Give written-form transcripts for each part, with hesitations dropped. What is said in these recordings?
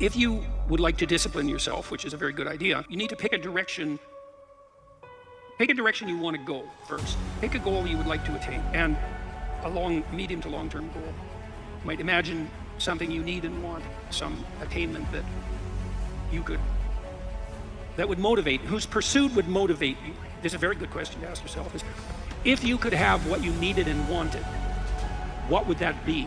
If you would like to discipline yourself, which is a very good idea, you need to pick a direction. Pick a direction you want to go first. Pick a goal you would like to attain, and a medium to long-term goal. You might imagine something you need and want, some attainment that would motivate, whose pursuit would motivate you. This is a very good question to ask yourself, is if you could have what you needed and wanted, what would that be?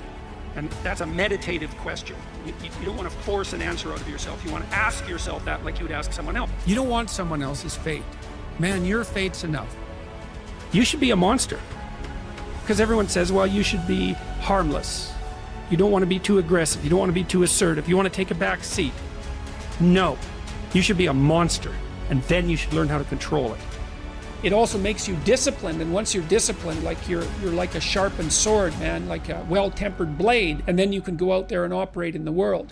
And that's a meditative question. You don't want to force an answer out of yourself. You want to ask yourself that like you would ask someone else. You don't want someone else's fate. Man, your fate's enough. You should be a monster. Because everyone says, well, you should be harmless. You don't want to be too aggressive. You don't want to be too assertive. You want to take a back seat. No, you should be a monster. And then you should learn how to control it. It also makes you disciplined, and once you're disciplined, like you're like a sharpened sword, man, like a well-tempered blade, and then you can go out there and operate in the world.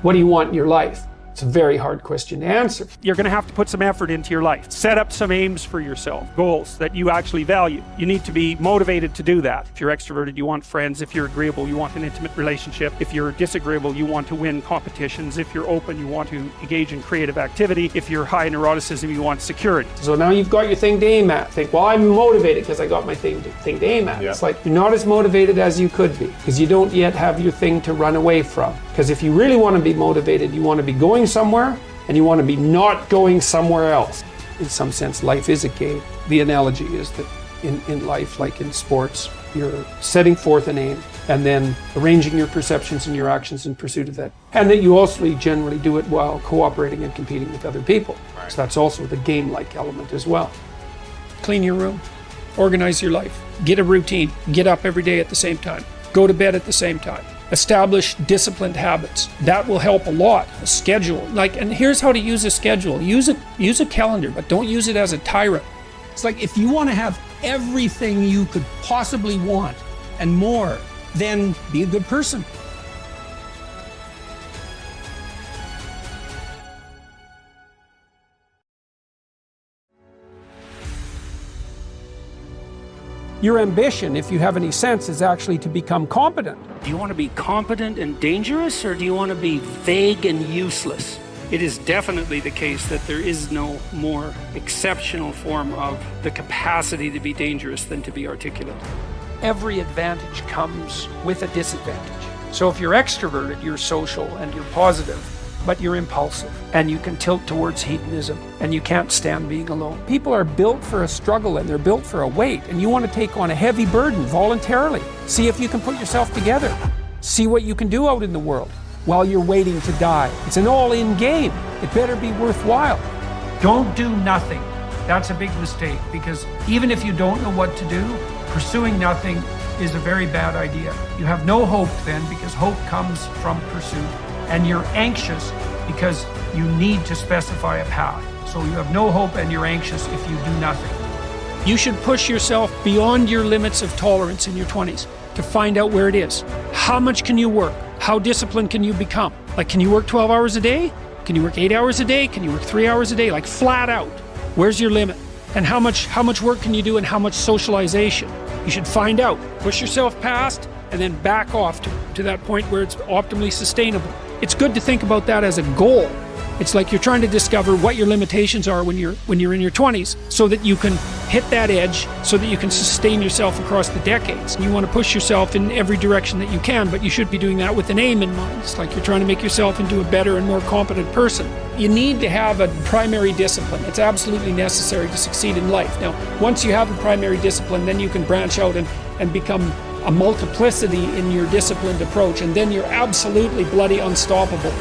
What do you want in your life? It's a very hard question to answer. You're going to have to put some effort into your life. Set up some aims for yourself, goals that you actually value. You need to be motivated to do that. If you're extroverted, you want friends. If you're agreeable, you want an intimate relationship. If you're disagreeable, you want to win competitions. If you're open, you want to engage in creative activity. If you're high neuroticism, you want security. So now you've got your thing to aim at. Think, well, I'm motivated because I got my thing to aim at. Yeah. It's like you're not as motivated as you could be because you don't yet have your thing to run away from. Because if you really want to be motivated, you want to be going somewhere and you want to be not going somewhere else. In some sense, life is a game. The analogy is that in life, like in sports, you're setting forth an aim and then arranging your perceptions and your actions in pursuit of that. And that you also generally do it while cooperating and competing with other people. Right. So that's also the game-like element as well. Clean your room, organize your life, get a routine, get up every day at the same time, go to bed at the same time. Establish disciplined habits. That will help a lot. A schedule, and here's how to use a schedule. Use a calendar, but don't use it as a tyrant. It's like if you want to have everything you could possibly want and more, then be a good person. Your ambition, if you have any sense, is actually to become competent. Do you want to be competent and dangerous, or do you want to be vague and useless? It is definitely the case that there is no more exceptional form of the capacity to be dangerous than to be articulate. Every advantage comes with a disadvantage. So if you're extroverted, you're social and you're positive, but you're impulsive and you can tilt towards hedonism and you can't stand being alone. People are built for a struggle and they're built for a weight, and you want to take on a heavy burden voluntarily. See if you can put yourself together. See what you can do out in the world while you're waiting to die. It's an all-in game. It better be worthwhile. Don't do nothing. That's a big mistake, because even if you don't know what to do, pursuing nothing is a very bad idea. You have no hope then, because hope comes from pursuit. And you're anxious because you need to specify a path. So you have no hope and you're anxious if you do nothing. You should push yourself beyond your limits of tolerance in your 20s to find out where it is. How much can you work? How disciplined can you become? Like, can you work 12 hours a day? Can you work 8 hours a day? Can you work 3 hours a day? Like, flat out. Where's your limit? And how much work can you do, and how much socialization? You should find out. Push yourself past and then back off to that point where it's optimally sustainable. It's good to think about that as a goal. It's like you're trying to discover what your limitations are when you're in your 20s, so that you can hit that edge, so that you can sustain yourself across the decades. You want to push yourself in every direction that you can, but you should be doing that with an aim in mind. It's like you're trying to make yourself into a better and more competent person. You need to have a primary discipline. It's absolutely necessary to succeed in life. Now, once you have a primary discipline, then you can branch out and become a multiplicity in your disciplined approach, and then you're absolutely bloody unstoppable.